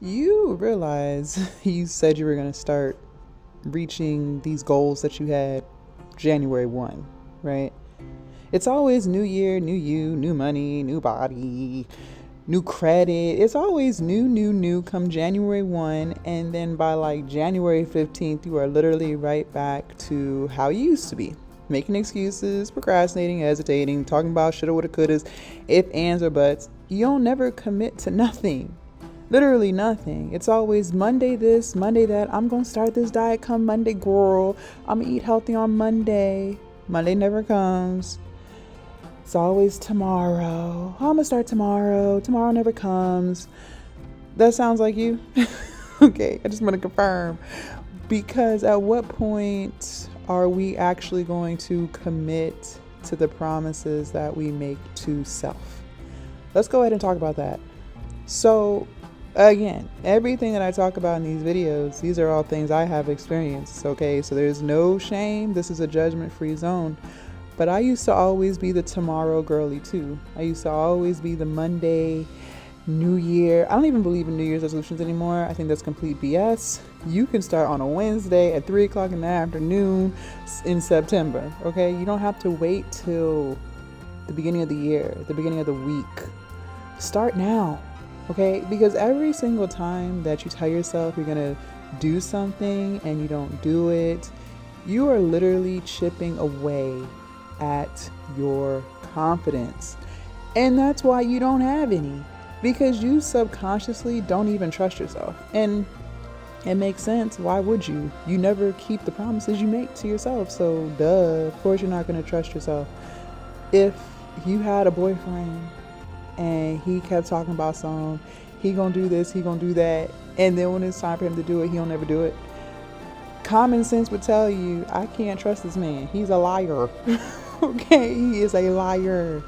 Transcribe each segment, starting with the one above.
You realize you said you were going to start reaching these goals that you had January 1, right? It's always new year, new you, new money, new body, new credit. It's always new come January 1. And then by like January 15th, you are literally right back to how you used to be. Making excuses, procrastinating, hesitating, talking about shoulda, woulda, couldas, if, ands, or buts. You don't never commit to nothing. Literally nothing. It's always Monday this, Monday that. I'm going to start this diet come Monday, girl. I'm going to eat healthy on Monday. Monday never comes. It's always tomorrow. I'm going to start tomorrow. Tomorrow never comes. That sounds like you? Okay, I just want to confirm. Because at what point are we actually going to commit to the promises that we make to self? Let's go ahead and talk about that. So, again, everything that I talk about in these videos, these are all things I have experienced, okay? So there's no shame. This is a judgment-free zone. But I used to always be the tomorrow girly too. I used to always be the Monday, New Year. I don't even believe in New Year's resolutions anymore. I think that's complete BS. You can start on a Wednesday at 3 o'clock in the afternoon in September, okay? You don't have to wait till the beginning of the year, the beginning of the week. Start now. Okay, because every single time that you tell yourself you're going to do something and you don't do it, you are literally chipping away at your confidence. And that's why you don't have any, because you subconsciously don't even trust yourself. And it makes sense. Why would you? You never keep the promises you make to yourself. So, duh, of course you're not going to trust yourself. If you had a boyfriend and he kept talking about something, he gonna do this, he gonna do that, and then when it's time for him to do it, he'll never do it. Common sense would tell you, I can't trust this man. He's a liar. Okay, he is a liar.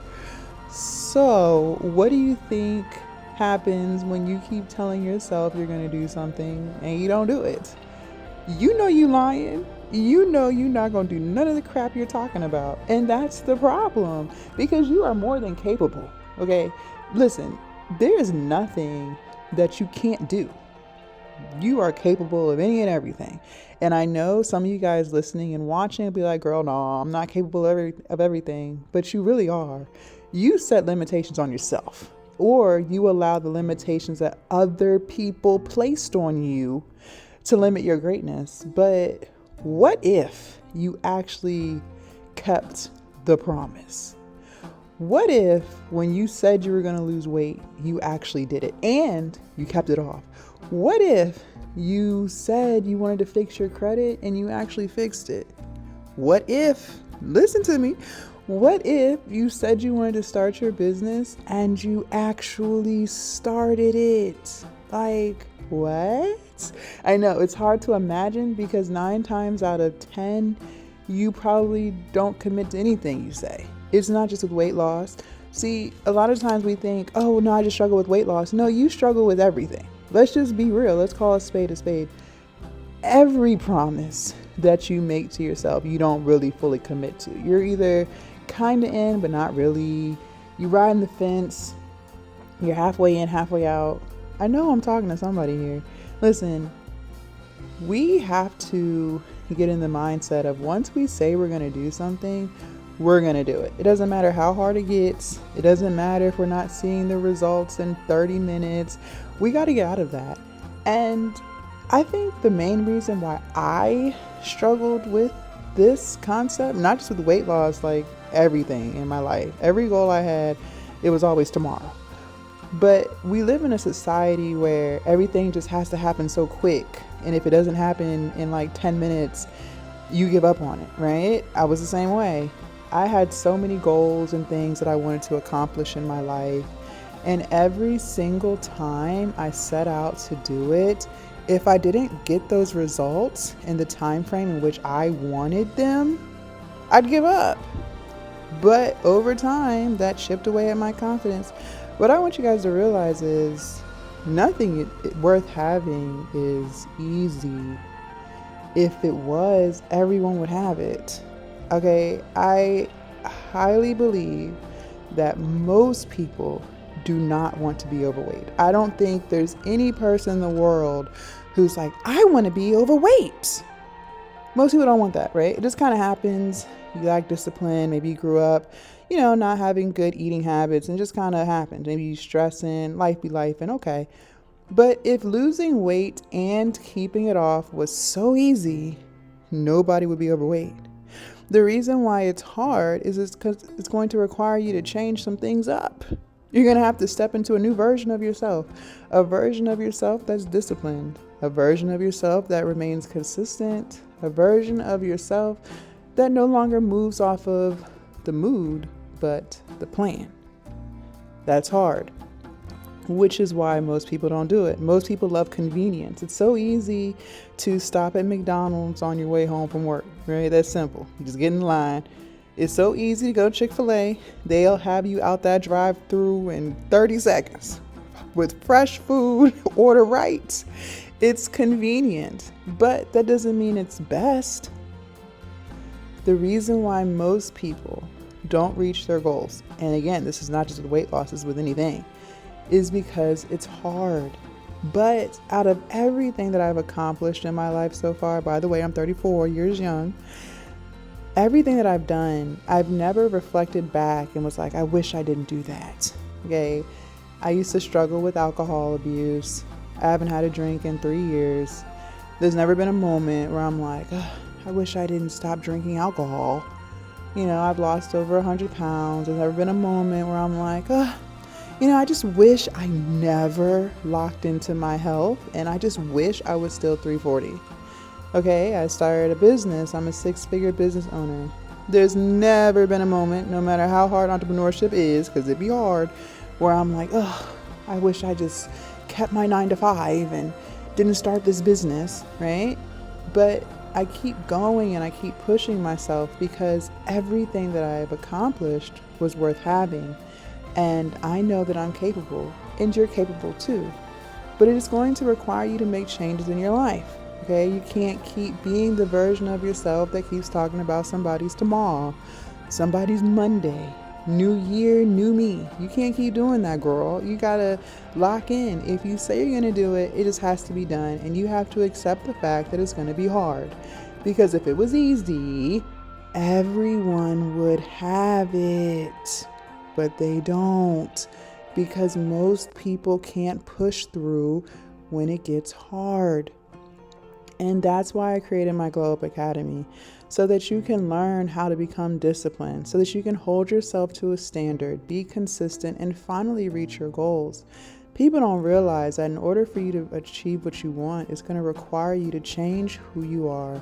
So, what do you think happens when you keep telling yourself you're gonna do something and you don't do it? You know you lying. You know you're not gonna do none of the crap you're talking about. And that's the problem, because you are more than capable. Okay, listen, there is nothing that you can't do. You are capable of any and everything. And I know some of you guys listening and watching will be like, girl, no, I'm not capable of everything. But you really are. You set limitations on yourself, or you allow the limitations that other people placed on you to limit your greatness. But what if you actually kept the promise? What if when you said you were going to lose weight, you actually did it and you kept it off? What if you said you wanted to fix your credit and you actually fixed it? What if, listen to me, what if you said you wanted to start your business and you actually started it? Like, what? I know it's hard to imagine, because 9 times out of 10, you probably don't commit to anything you say. It's not just with weight loss. See, a lot of times we think, oh, no, I just struggle with weight loss. No, you struggle with everything. Let's just be real. Let's call a spade a spade. Every promise that you make to yourself, you don't really fully commit to. You're either kind of in, but not really. You riding the fence. You're halfway in, halfway out. I know I'm talking to somebody here. Listen, we have to get in the mindset of, once we say we're going to do something, we're going to do it. It doesn't matter how hard it gets. It doesn't matter if we're not seeing the results in 30 minutes. We got to get out of that. And I think the main reason why I struggled with this concept, not just with weight loss, like everything in my life, every goal I had, it was always tomorrow. But we live in a society where everything just has to happen so quick. And if it doesn't happen in like 10 minutes, you give up on it, right? I was the same way. I had so many goals and things that I wanted to accomplish in my life. And every single time I set out to do it, if I didn't get those results in the time frame in which I wanted them, I'd give up. But over time, that chipped away at my confidence. What I want you guys to realize is, nothing worth having is easy. If it was, everyone would have it. Okay, I highly believe that most people do not want to be overweight. I don't think there's any person in the world who's like, I want to be overweight. Most people don't want that, right? It just kind of happens. You lack discipline. Maybe you grew up, not having good eating habits, and just kind of happens. Maybe you stressing, life be life, and okay. But if losing weight and keeping it off was so easy, nobody would be overweight. The reason why it's hard is because it's going to require you to change some things up. You're going to have to step into a new version of yourself, a version of yourself that's disciplined, a version of yourself that remains consistent, a version of yourself that no longer moves off of the mood, but the plan. That's hard, which is why most people don't do it. Most people love convenience. It's so easy to stop at McDonald's on your way home from work, right? That's simple. You just get in line. It's so easy to go to Chick-fil-A. They'll have you out that drive-through in 30 seconds with fresh food, order right. It's convenient, but that doesn't mean it's best. The reason why most people don't reach their goals, and again, this is not just with weight loss, it's with anything, is because it's hard. But out of everything that I've accomplished in my life so far, by the way, I'm 34 years young, everything that I've done, I've never reflected back and was like, I wish I didn't do that. Okay. I used to struggle with alcohol abuse. I haven't had a drink in 3 years. There's never been a moment where I'm like, I wish I didn't stop drinking alcohol. I've lost over 100 pounds. There's never been a moment where I'm like, I just wish I never locked into my health, and I just wish I was still 340. Okay, I started a business. I'm a 6-figure business owner. There's never been a moment, no matter how hard entrepreneurship is, because it'd be hard, where I'm like, I wish I just kept my 9 to 5 and didn't start this business, right? But I keep going and I keep pushing myself because everything that I've accomplished was worth having. And I know that I'm capable, and you're capable too. But it is going to require you to make changes in your life. Okay, you can't keep being the version of yourself that keeps talking about somebody's tomorrow, somebody's Monday, new year, new me. You can't keep doing that, girl. You gotta lock in. If you say you're gonna do it, it just has to be done. And you have to accept the fact that it's gonna be hard. Because if it was easy, everyone would have it. But they don't. Because most people can't push through when it gets hard. And that's why I created my Glow Up Academy, so that you can learn how to become disciplined, so that you can hold yourself to a standard, be consistent, and finally reach your goals. People don't realize that in order for you to achieve what you want, it's going to require you to change who you are.